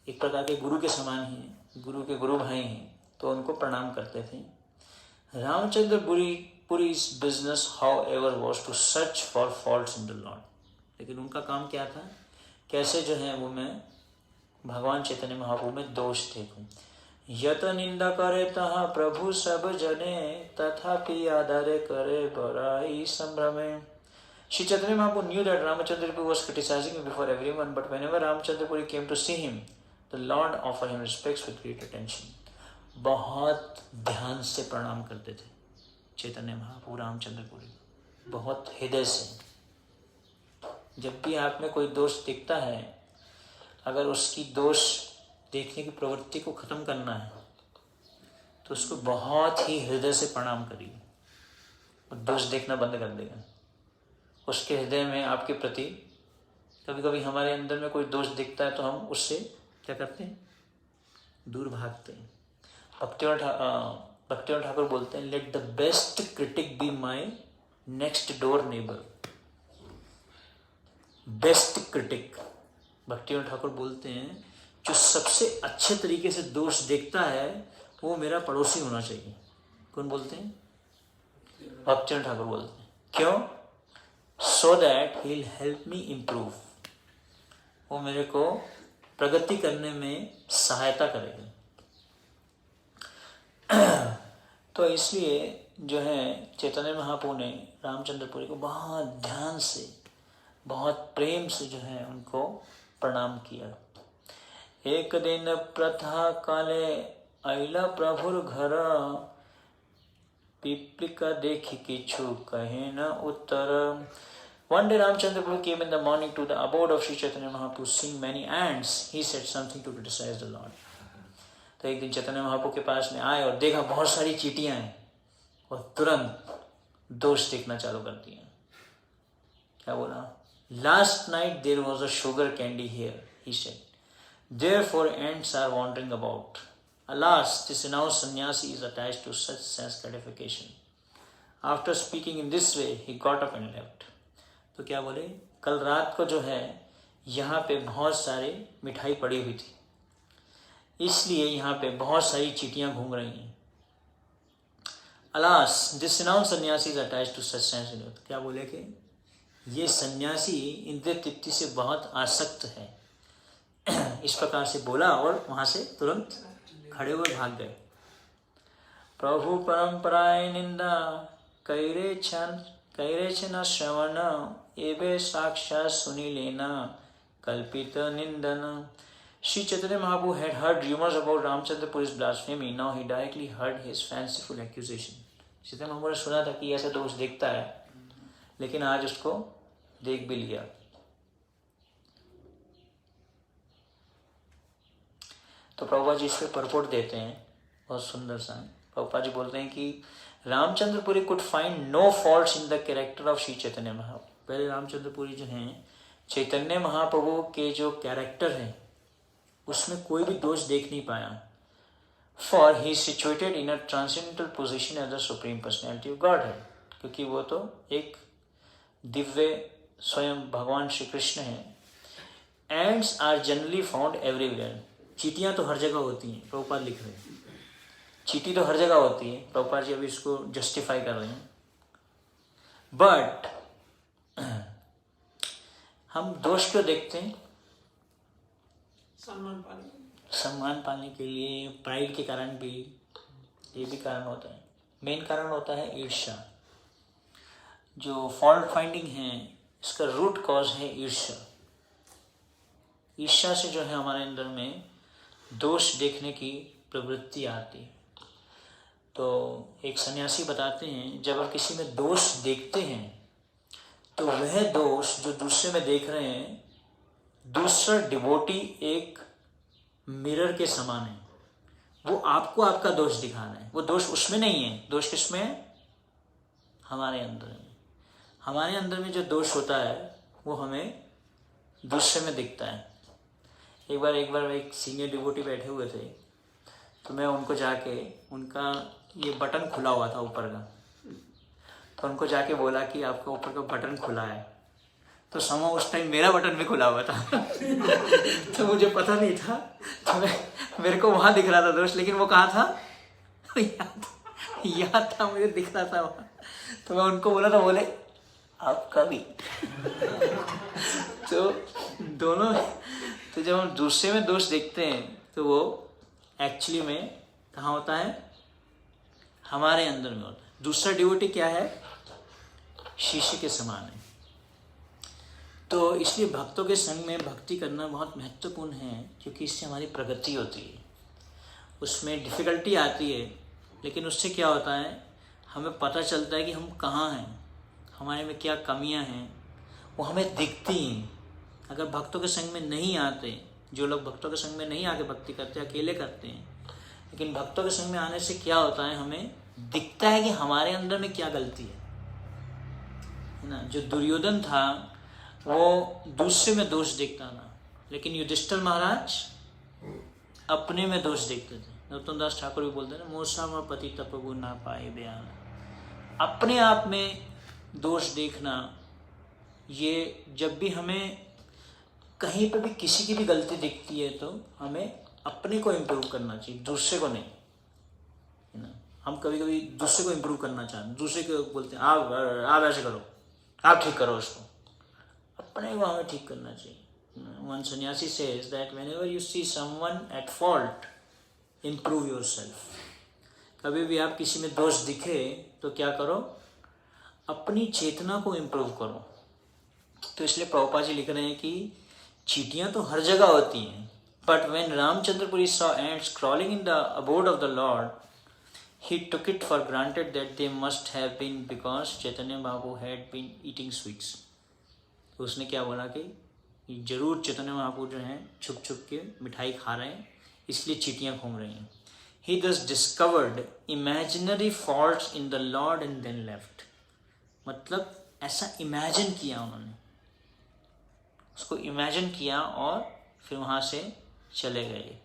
एक प्रकार के गुरु के समान ही हैं, गुरु के गुरु भाई हैं, तो उनको प्रणाम करते थे। Ramchandra पुरी's business, however, was to search for faults in the Lord. लेकिन उनका काम क्या था? कैसे जो है वो मैं भगवान चैतन्य महाप्रभु में दोष देखूं। यत निंदा करे तहा प्रभु सब जने, तथापि आदर करे बड़ाई संभ्रमे। Shri Chaitanya Mahaprabhu knew that Ramachandra Puri was criticizing him before everyone, but whenever Ramachandra Puri came to see him, the Lord offered him respects with great attention. बहुत ध्यान से प्रणाम करते थे चैतन्य महाप्रभु रामचंद्र पुरी, बहुत हृदय से। जब भी आप में कोई दोष दिखता है, अगर उसकी दोष देखने की प्रवृत्ति को खत्म करना है तो उसको बहुत ही हृदय से प्रणाम करिए, और दोष देखना बंद कर देगा। उसके हृदय में आपके प्रति कभी कभी हमारे अंदर में कोई दोष दिखता है तो हम उससे क्या करते हैं? दूर भागते हैं। भक्तिवंत ठाकुर बोलते हैं, let the best critic be my next door neighbour. Best critic, Bhaktivinoda Thakur बोलते हैं, जो सबसे अच्छे तरीके से दोष देखता है वो मेरा पड़ोसी होना चाहिए। कौन बोलते हैं? भक्तिवंत ठाकुर बोलते हैं। क्यों? So that he will help me improve. वो मेरे को प्रगति करने में सहायता करेगा। तो इसलिए जो है चैतन्य महाप्रभु ने रामचंद्रपुरी को बहुत ध्यान से, बहुत प्रेम से जो है उनको प्रणाम किया। एक दिन प्रथा काले अइला प्रभुर घर, पिपलिका देखी किछु कहे न उत्तर। One day Ramchandra Prabhu came in the morning to the abode of Sri Chaitanya Mahaprabhu, seeing many ants. He said something to criticize the Lord. तो एक दिन चैतन्य महाप्रभु के पास में आए और देखा बहुत सारी चींटियां हैं, और तुरंत दोष देखना चालू कर दिया। क्या बोला? Last night there was a sugar candy here, he said. Therefore ants are wandering about. Alas, this renounced sannyasi is attached to such sense gratification. After speaking in this way, he got up and left. तो क्या बोले? कल रात को जो है यहाँ पे बहुत सारे मिठाई पड़ी हुई थी, इसलिए यहाँ पे बहुत सारी चींटियां घूम रही हैं। Alas, this renounced sannyasi is attached to such sense. क्या बोले कि ये सन्यासी इंद्रिय तृप्ति से बहुत आसक्त है। इस प्रकार से बोला और वहां से तुरंत खड़े हुए भाग गए। प्रभु परंपराए निंदा कैरे न श्रवण, एवे साक्षात सुनी लेना कल्पित निंदन। Sri Chaitanya Mahaprabhu had heard rumors about Ramchandra Puri's blasphemy. Now he directly heard his fanciful accusation. Chaitanya Mahaprabhu ने सुना था कि ऐसा दोष देखता है, लेकिन आज उसको देख भी लिया। तो प्रभुपाद जी इस पर परपोर्ट देते हैं बहुत सुंदर सा। प्रभुपाद जी बोलते हैं कि Ramachandrapuri could find no faults in the character of Shri Chaitanya Mahaprabhu. पहले रामचंद्रपुरी जो हैं चैतन्य महाप्रभु के जो कैरेक्टर हैं उसमें कोई भी दोष देख नहीं पाया। For he situated in a transcendental position as the supreme personality of God है, क्योंकि वो तो एक दिव्य स्वयं भगवान श्री कृष्ण हैं। Ants are generally found everywhere. चींटियाँ तो हर जगह होती हैं, प्रभुपाद लिख रहे हैं। चींटी तो हर जगह होती है, प्रभुपाद जी अभी इसको जस्टिफाई कर रहे हैं। बट हम दोष क्यों देखते हैं? सम्मान पाने के लिए, प्राइड के कारण भी, ये भी कारण होता है। मेन कारण होता है ईर्ष्या। जो फॉल्ट फाइंडिंग है इसका रूट कॉज है ईर्ष्या। ईर्ष्या से जो है हमारे अंदर में दोष देखने की प्रवृत्ति आती है। तो एक सन्यासी बताते हैं जब आप किसी में दोष देखते हैं तो वह दोष जो दूसरे में देख रहे हैं, दूसरा डिवोटी एक मिरर के समान है। वो आपको आपका दोष दिखा रहा है, वो दोष उसमें नहीं है। दोष किसमें है? हमारे अंदर में। हमारे अंदर में जो दोष होता है वो हमें दूसरे में दिखता है। एक बार एक सीनियर डिवोटी बैठे हुए थे, तो मैं उनको जाके, उनका ये बटन खुला हुआ था ऊपर का, तो उनको जाके बोला कि आपका ऊपर का बटन खुला है। तो समय उस टाइम मेरा बटन भी खुला हुआ था तो मुझे पता नहीं था, तो मेरे को वहाँ दिख रहा था दोष, लेकिन वो कहाँ था? याद था, मुझे दिख रहा था वहाँ। तो मैं उनको बोला था, बोले आपका भी तो दोनों, तो जब हम दूसरे में दोष देखते हैं तो वो एक्चुअली में कहाँ होता है? हमारे अंदर में होता है। दूसरा डिवोटी क्या है? शीशे के समान है। तो इसलिए भक्तों के संग में भक्ति करना बहुत महत्वपूर्ण है, क्योंकि इससे हमारी प्रगति होती है। उसमें डिफ़िकल्टी आती है, लेकिन उससे क्या होता है, हमें पता चलता है कि हम कहाँ हैं, हमारे में क्या कमियां हैं, वो हमें दिखती हैं। अगर भक्तों के संग में नहीं आते, जो लोग भक्तों के संग में नहीं आके भक्ति करते, अकेले करते हैं, लेकिन भक्तों के संग में आने से क्या होता है, हमें दिखता है कि हमारे अंदर में क्या गलती है ना। जो दुर्योधन था वो दूसरे में दोष देखता था, लेकिन युधिष्ठिर महाराज अपने में दोष देखते थे। नरोत्तम दास ठाकुर भी बोलते हैं ना, मोसा में पति तपगु ना पाए बयान। अपने आप में दोष देखना, ये जब भी हमें कहीं पर भी किसी की भी गलती दिखती है तो हमें अपने को इम्प्रूव करना चाहिए, दूसरे को नहीं, है ना। हम कभी कभी दूसरे को इम्प्रूव करना चाहते हैं, दूसरे को बोलते हैं आप ऐसे करो, आप ठीक करो उसको, अपने को हमें ठीक करना चाहिए। One sannyasi says that whenever you see someone at fault, improve yourself. कभी भी आप किसी में दोष दिखे तो क्या करो, अपनी चेतना को इम्प्रूव करो। तो इसलिए प्रभुपाद जी लिख रहे हैं कि चींटियां तो हर जगह होती हैं, but when Ramchandrapuri saw ants crawling in the abode of the Lord, he took it for granted that they must have been because Chaitanya Mahaprabhu had been eating sweets. तो उसने क्या बोला कि जरूर चैतन्य महाप्रभु जो हैं छुप छुप के मिठाई खा रहे हैं, इसलिए चींटियां घूम रही हैं। He thus discovered imaginary faults in the Lord and then left. मतलब ऐसा इमेजिन किया उन्होंने, उसको इमेजिन किया और फिर वहाँ से चले गए।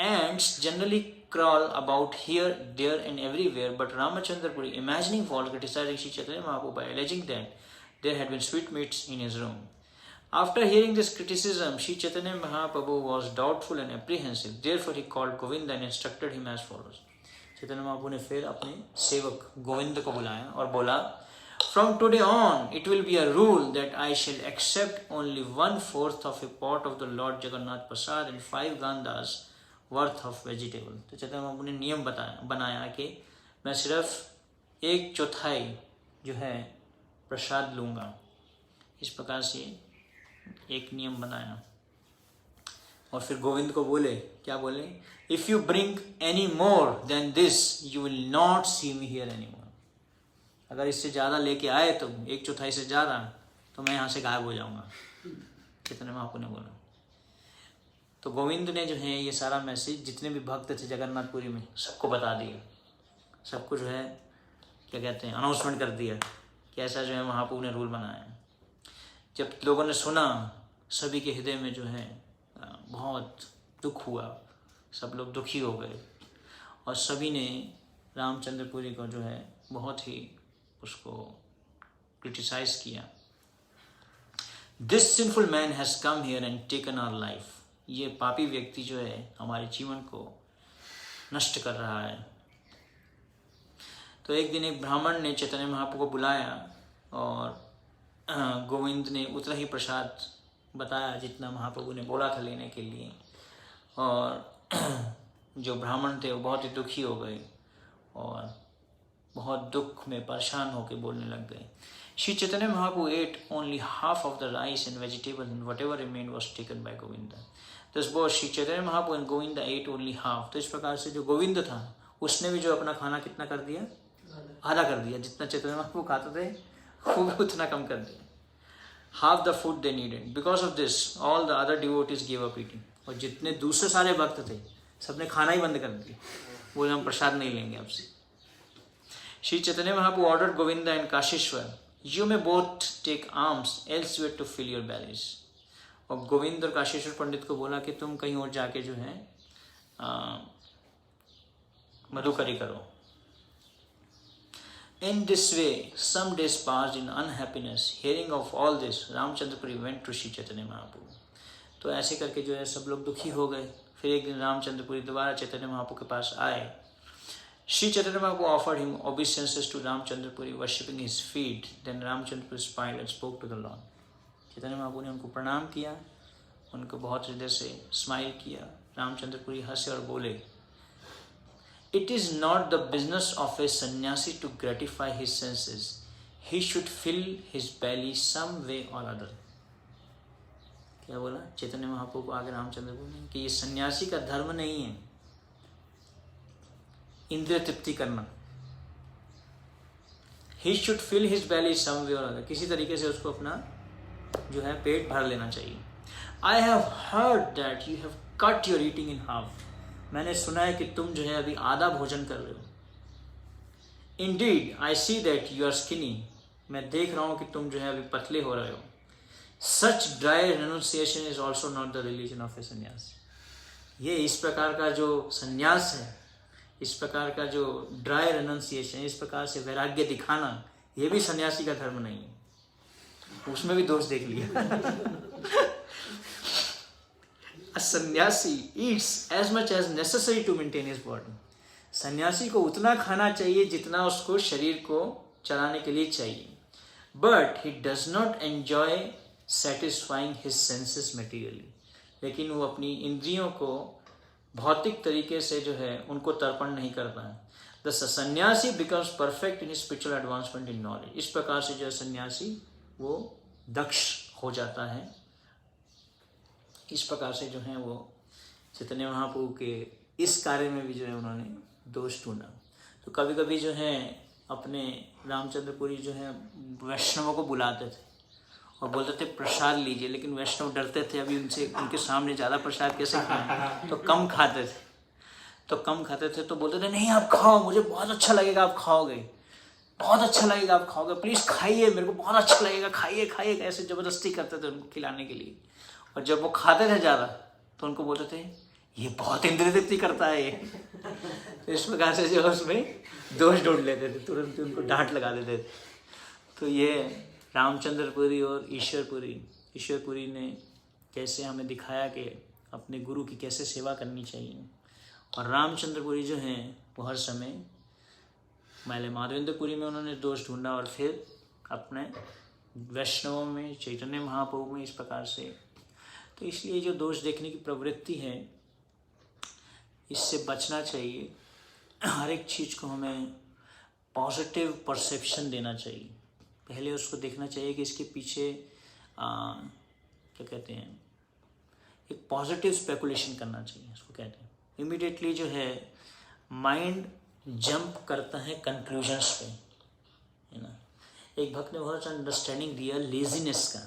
Ants generally crawl about here, there and everywhere, but Ramachandra Puri, imagining faults, criticized Shri Chaitanya Mahaprabhu by alleging that there had been sweetmeats in his room. After hearing this criticism, Shri Chaitanya Mahaprabhu was doubtful and apprehensive. Therefore, he called Govinda and instructed him as follows. Chaitanya Mahaprabhu ने फिर अपने सेवक गोविंद को बुलाया और बोला, From today on, it will be a rule that I shall accept only 1/4 of a pot of the Lord Jagannath Prasad and 5 gandas worth of vegetable. तो चैतन्य महाप्रभु ने नियम बनाया कि मैं सिर्फ 1/4 जो है प्रसाद लूँगा। इस प्रकार से एक नियम बनाया और फिर गोविंद को बोले, क्या बोले, if you bring any more than this you will not see me here any more. अगर इससे ज़्यादा लेके आए तो 1/4 से ज़्यादा, तो मैं यहाँ से गायब हो जाऊँगा, चैतन्य महाप्रभु ने बोला। तो गोविंद ने जो है ये सारा मैसेज जितने भी भक्त थे जगन्नाथपुरी में सबको बता दिया, सबको जो है क्या कहते हैं अनाउंसमेंट कर दिया कि ऐसा जो है महाप्रभु ने रूल बनाया। जब लोगों ने सुना सभी के हृदय में जो है बहुत दुख हुआ, सब लोग दुखी हो गए और सभी ने रामचंद्रपुरी को जो है बहुत ही उसको क्रिटिसाइज किया। This sinful man has come here and taken our life, ये पापी व्यक्ति जो है हमारे जीवन को नष्ट कर रहा है। तो एक दिन एक ब्राह्मण ने चैतन्य महाप्रभु को बुलाया और गोविंद ने उतना ही प्रसाद बताया जितना महाप्रभु ने बोला था लेने के लिए, और जो ब्राह्मण थे वो बहुत ही दुखी हो गए और बहुत दुख में परेशान होकर बोलने लग गए। श्री चैतन्य महाप्रभु ate only half of the rice and vegetables and whatever remained was taken by Govinda. Thus both Shri Chaitanya Mahaprabhu and Govinda ate only half। तो इस प्रकार से जो गोविंद था उसने भी जो अपना खाना कितना कर दिया, आधा कर दिया। जितना चैतन्य महाप्रभु खाते थे वो भी उतना कम कर दिया। Half the food they needed. Because of this, all the other devotees gave up eating. और जितने दूसरे सारे भक्त थे सबने खाना ही बंद कर दिया, वो हम प्रसाद नहीं लेंगे आपसे। श्री चैतन्य महाप्रभु ordered Govinda and Kashishwar, you may both take alms elsewhere to fill your bellies। और गोविंद और काशीश्वर पंडित को बोला कि तुम कहीं और जाके जो है मधुकरी करो। In this way, some days passed in unhappiness. Hearing of all this, Ramchandrapuri went to Shri Chaitanya Mahaprabhu। तो ऐसे करके जो है सब लोग दुखी हो गए। फिर एक दिन रामचंद्रपुरी दोबारा चैतन्य महाप्रभु के पास आए। Shri Chaitanya Mahaprabhu offered him obeisances to Ramchandrapuri, worshipping his feet. Then Ramchandrapuri smiled and spoke to the Lord। Chaitanya Mahaprabhu ने उनको प्रणाम किया, उनको बहुत हृदय से स्माइल किया। रामचंद्रपुरी हंसे और बोले, It is not the business of a sannyasi to gratify his senses. He should fill his belly some way or other। क्या बोला चैतन्य महाप्रभु को आगे रामचंद्रपुरी ने कि ये सन्यासी का धर्म नहीं है इंद्रिय तृप्ति करना। He should fill his belly some way or other, किसी तरीके से उसको अपना जो है पेट भर लेना चाहिए। I have heard that you have cut your eating in half। मैंने सुना है कि तुम जो है अभी आधा भोजन कर रहे हो। Indeed, I see that you are skinny। मैं देख रहा हूँ कि तुम जो है अभी पतले हो रहे हो। Such dry renunciation is also not the religion of a sannyasi। ये इस प्रकार का जो संन्यास है, इस प्रकार का जो ड्राई रेनुंसिएशन, इस प्रकार से वैराग्य दिखाना, ये भी सन्यासी का धर्म नहीं है। उसमें भी दोष देख लिया। A sannyasi eats as much as necessary to maintain his body। सन्यासी को उतना खाना चाहिए जितना उसको शरीर को चलाने के लिए चाहिए। But he does not enjoy satisfying his senses materially। लेकिन वो अपनी इंद्रियों को भौतिक तरीके से जो है उनको तर्पण नहीं करता है। The sannyasi becomes perfect in spiritual advancement in knowledge। इस प्रकार से जो है सन्यासी वो दक्ष हो जाता है। इस प्रकार से जो है वो चैतन्य महाप्रभु के इस कार्य में भी जो है उन्होंने दोष ढूंढा। तो कभी कभी जो है अपने रामचंद्रपुरी जो है वैष्णवों को बुलाते थे और बोलते थे प्रसाद लीजिए, लेकिन वैष्णव डरते थे अभी उनके सामने ज़्यादा प्रसाद कैसे खाएं, तो कम खाते थे। तो बोलते थे नहीं आप खाओ, मुझे बहुत अच्छा लगेगा आप खाओगे, बहुत अच्छा लगेगा आप खाओगे, प्लीज़ खाइए, मेरे को बहुत अच्छा लगेगा, खाइए खाइए, ऐसे ज़बरदस्ती करते थे उनको खिलाने के लिए। और जब वो खाते थे ज़्यादा तो उनको बोलते थे ये बहुत इंद्रिय तृप्ति करता है ये। तो इस प्रकार से जो उसमें दोष ढूंढ लेते थे, तुरंत उनको डांट लगा देते थे। तो ये रामचंद्रपुरी और ईश्वरपुरी ने कैसे हमें दिखाया कि अपने गुरु की कैसे सेवा करनी चाहिए। और रामचंद्रपुरी जो हैं वो हर समय पहले माधवेंद्रपुरी में उन्होंने दोष ढूंढा और फिर अपने वैष्णवों में, चैतन्य महाप्रभु में, इस प्रकार से। तो इसलिए जो दोष देखने की प्रवृत्ति है इससे बचना चाहिए। हर एक चीज़ को हमें पॉजिटिव परसेप्शन देना चाहिए। पहले उसको देखना चाहिए कि इसके पीछे क्या कहते हैं, एक पॉजिटिव स्पेकुलेशन करना चाहिए, उसको कहते हैं। इमीडिएटली जो है माइंड जंप करता है कंक्लूजन्स पे, है ना। एक भक्त ने बहुत अंडरस्टैंडिंग दिया लेजीनेस का,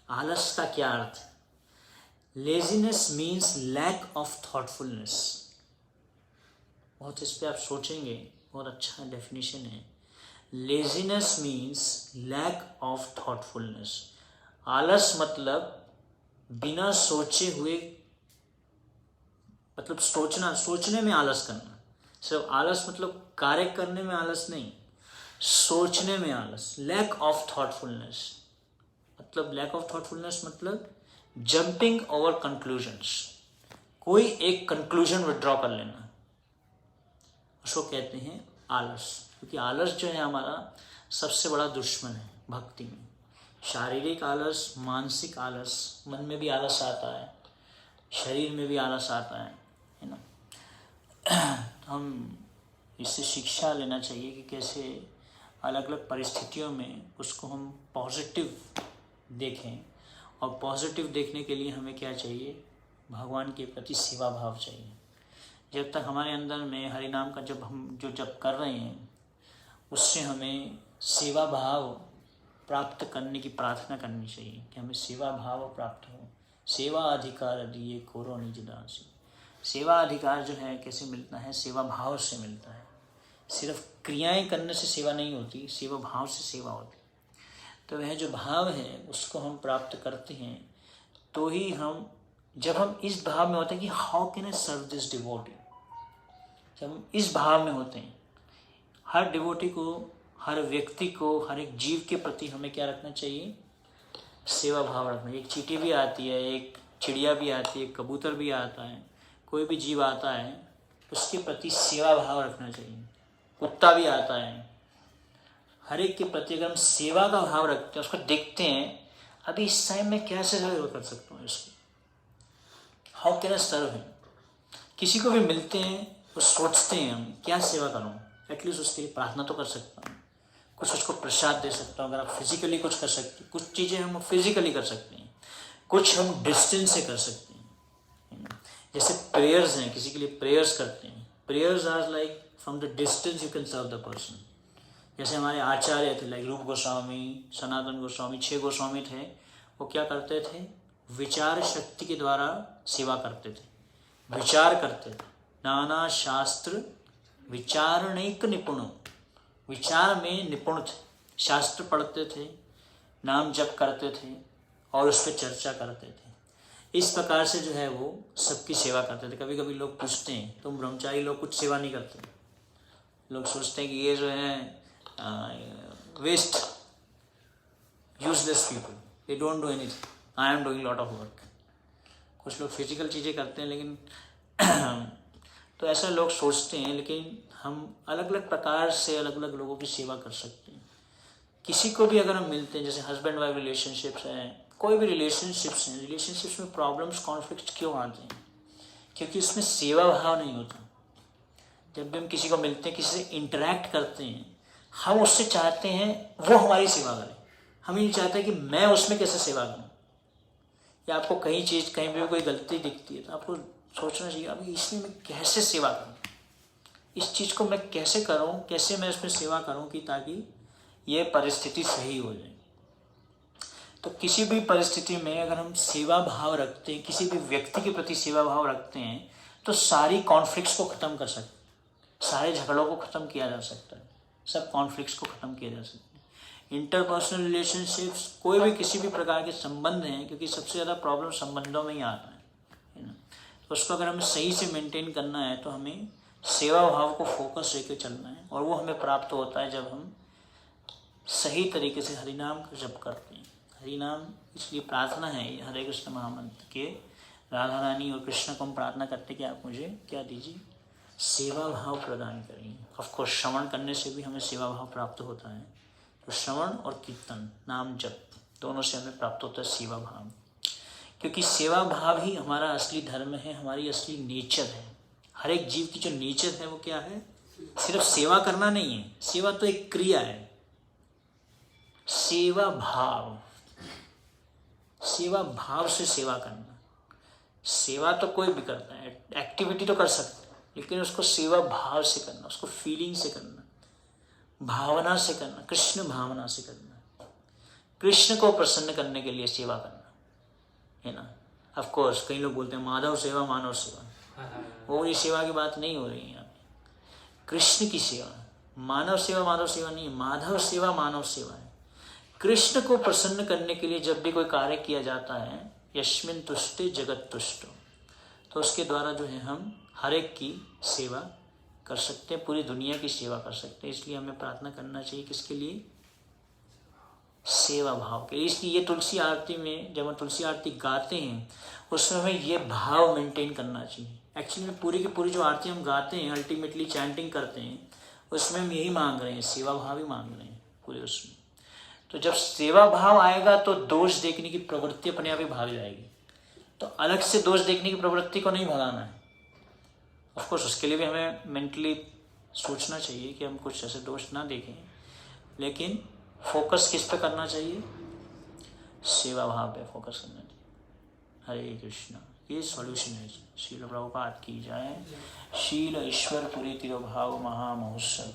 आलस का क्या अर्थ है। Laziness means lack of thoughtfulness. बहुत इस पर आप सोचेंगे, बहुत अच्छा डेफिनेशन है। Laziness means lack of thoughtfulness. आलस मतलब बिना सोचे हुए, मतलब सोचने में आलस करना। सिर्फ आलस मतलब कार्य करने में आलस नहीं, सोचने में आलस। लैक ऑफ थॉटफुलनेस मतलब, लैक ऑफ थॉटफुलनेस मतलब जंपिंग ओवर कंक्लूजन्स। कोई एक कंक्लूजन विड्रॉ कर लेना, उसको कहते हैं आलस। क्योंकि आलस जो है हमारा सबसे बड़ा दुश्मन है भक्ति में। शारीरिक आलस, मानसिक आलस, मन में भी आलस आता है, शरीर में भी आलस आता है ना। हम इससे शिक्षा लेना चाहिए कि कैसे अलग अलग परिस्थितियों में उसको हम पॉजिटिव देखें। और पॉजिटिव देखने के लिए हमें क्या चाहिए? भगवान के प्रति सेवा भाव चाहिए। जब तक हमारे अंदर में हरि नाम का जो जप कर रहे हैं, उससे हमें सेवा भाव प्राप्त करने की प्रार्थना करनी चाहिए कि हमें सेवा भाव प्राप्त हो। सेवा अधिकार दिए कोरो निज दासी। सेवा अधिकार जो है कैसे मिलता है? सेवा भाव से मिलता है। सिर्फ क्रियाएं करने से सेवा नहीं होती, सेवा भाव से सेवा होती। तो वह जो भाव है उसको हम प्राप्त करते हैं, तो ही हम, जब हम इस भाव में होते हैं कि how can I serve this devotee, जब हम इस भाव में होते हैं, हर डिवोटी को, हर व्यक्ति को, हर एक जीव के प्रति हमें क्या रखना चाहिए? सेवा भाव रखना। एक चींटी भी आती है, एक चिड़िया भी आती है, कबूतर भी आता है, कोई भी जीव आता है, उसके प्रति सेवा भाव रखना चाहिए। कुत्ता भी आता है, हर एक के प्रति अगर हम सेवा का भाव रखते हैं, उसको देखते हैं अभी इस टाइम में कैसे सर्व कर सकता हूँ इसको, how can I serve him. किसी को भी मिलते हैं तो सोचते हैं हम क्या सेवा करूँ, एटलीस्ट उसके लिए प्रार्थना तो कर सकता हूँ, कुछ उसको प्रसाद दे सकता हूँ। अगर आप फिजिकली कुछ कर सकते, कुछ चीज़ें हम फिजिकली कर सकते हैं, कुछ हम डिस्टेंस से कर सकते हैं। जैसे प्रेयर्स हैं, किसी के लिए प्रेयर्स करते हैं, prayers are like from the distance you can serve the person. जैसे हमारे आचार्य थे, लाइक रूप गोस्वामी, सनातन गोस्वामी, 6 गोस्वामी थे, वो क्या करते थे? विचार शक्ति के द्वारा सेवा करते थे, विचार करते थे। नाना शास्त्र विचारणैक निपुण, विचार में निपुण थे, शास्त्र पढ़ते थे, नाम जप करते थे और उस पर चर्चा करते थे। इस प्रकार से जो है वो सबकी सेवा करते थे। कभी कभी लोग पूछते हैं, तुम ब्रह्मचारी लोग कुछ सेवा नहीं करते? लोग सोचते हैं कि ये जो है waste, useless people, they don't do anything, I am doing lot of work. कुछ लोग फिजिकल चीज़ें करते हैं, लेकिन तो ऐसा लोग सोचते हैं, लेकिन हम अलग अलग प्रकार से अलग अलग लोगों की सेवा कर सकते हैं। किसी को भी अगर हम मिलते हैं, जैसे हस्बैंड वाइफ रिलेशनशिप्स हैं, कोई भी रिलेशनशिप्स हैं, रिलेशनशिप्स में प्रॉब्लम्स, कॉन्फ्लिक्ट क्यों आते हैं? क्योंकि उसमें सेवा भाव नहीं होता। जब भी हम किसी को मिलते हैं, किसी से इंटरेक्ट करते हैं, हम उससे चाहते हैं वो हमारी सेवा करे, हम ये चाहते हैं कि मैं उसमें कैसे सेवा करूँ। या आपको कहीं भी कोई गलती दिखती है तो आपको सोचना चाहिए अभी इसमें मैं कैसे सेवा करूँ, इस चीज़ को मैं कैसे करूँ, कैसे मैं इसमें सेवा करूँ कि ताकि ये परिस्थिति सही हो जाए। तो किसी भी परिस्थिति में अगर हम सेवा भाव रखते हैं, किसी भी व्यक्ति के प्रति सेवा भाव रखते हैं, तो सारी कॉन्फ्लिक्ट्स को ख़त्म कर सकते हैं, सारे झगड़ों को ख़त्म किया जा सकता है, सब कॉन्फ्लिक्ट्स को ख़त्म किया जा सकता है। इंटरपर्सनल रिलेशनशिप्स, कोई भी किसी भी प्रकार के संबंध हैं, क्योंकि सबसे ज़्यादा प्रॉब्लम संबंधों में ही आता है ना। तो उसको अगर हमें सही से मेंटेन करना है तो हमें सेवा भाव को फोकस लेकर चलना है, और वो हमें प्राप्त होता है जब हम सही तरीके से हरिनाम का जप करते हैं। हरिनाम इसलिए प्रार्थना है, हरे कृष्ण महामंत्र के राधा रानी और कृष्ण को हम प्रार्थना करते कि आप मुझे क्या दीजिए? सेवा भाव प्रदान करें। ऑफकोर्स श्रवण करने से भी हमें सेवा भाव प्राप्त होता है, तो श्रवण और कीर्तन, नाम जप, दोनों से हमें प्राप्त होता है सेवा भाव। क्योंकि सेवा भाव ही हमारा असली धर्म है, हमारी असली नेचर है। हर एक जीव की जो नेचर है वो क्या है? सिर्फ सेवा करना नहीं है, सेवा तो एक क्रिया है। सेवा भाव, सेवा भाव से सेवा करना। सेवा तो कोई भी करता है, एक्टिविटी तो कर सकता है, लेकिन उसको सेवा भाव से करना, उसको फीलिंग से करना, भावना से करना, कृष्ण भावना से करना, कृष्ण को प्रसन्न करने के लिए सेवा करना, है ना। ऑफ कोर्स कई लोग बोलते हैं माधव सेवा मानव सेवा, वो ये सेवा की बात नहीं हो रही है यहाँ पे। कृष्ण की सेवा, मानव सेवा माधव सेवा नहीं है, माधव सेवा मानव सेवा है। कृष्ण को प्रसन्न करने के लिए जब भी कोई कार्य किया जाता है, यस्मिन तुष्टे जगत तुष्टो, तो उसके द्वारा जो है हम हर एक की सेवा कर सकते हैं, पूरी दुनिया की सेवा कर सकते हैं। इसलिए हमें प्रार्थना करना चाहिए किसके लिए? सेवा भाव के लिए। इसलिए ये तुलसी आरती में जब हम तुलसी आरती गाते हैं उसमें हमें ये भाव मेंटेन करना चाहिए। एक्चुअली में पूरी की पूरी जो आरती हम गाते हैं, अल्टीमेटली चैंटिंग करते हैं, उसमें हम यही मांग रहे हैं, सेवा भाव ही मांग रहे हैं पूरे उसमें। तो जब सेवा भाव आएगा तो दोष देखने की प्रवृत्ति अपने आप ही भाग जाएगी। तो अलग से दोष देखने की प्रवृत्ति को नहीं भगाना है। ऑफकोर्स उसके लिए भी हमें मेंटली सोचना चाहिए कि हम कुछ ऐसे दोष ना देखें, लेकिन फोकस किस पे करना चाहिए? सेवा भाव पे फोकस करना चाहिए। हरे कृष्णा, ये सॉल्यूशन है। श्रील प्रभुपाद की जय। शील ईश्वर पुरी तिरुभाव महामहोत्सव की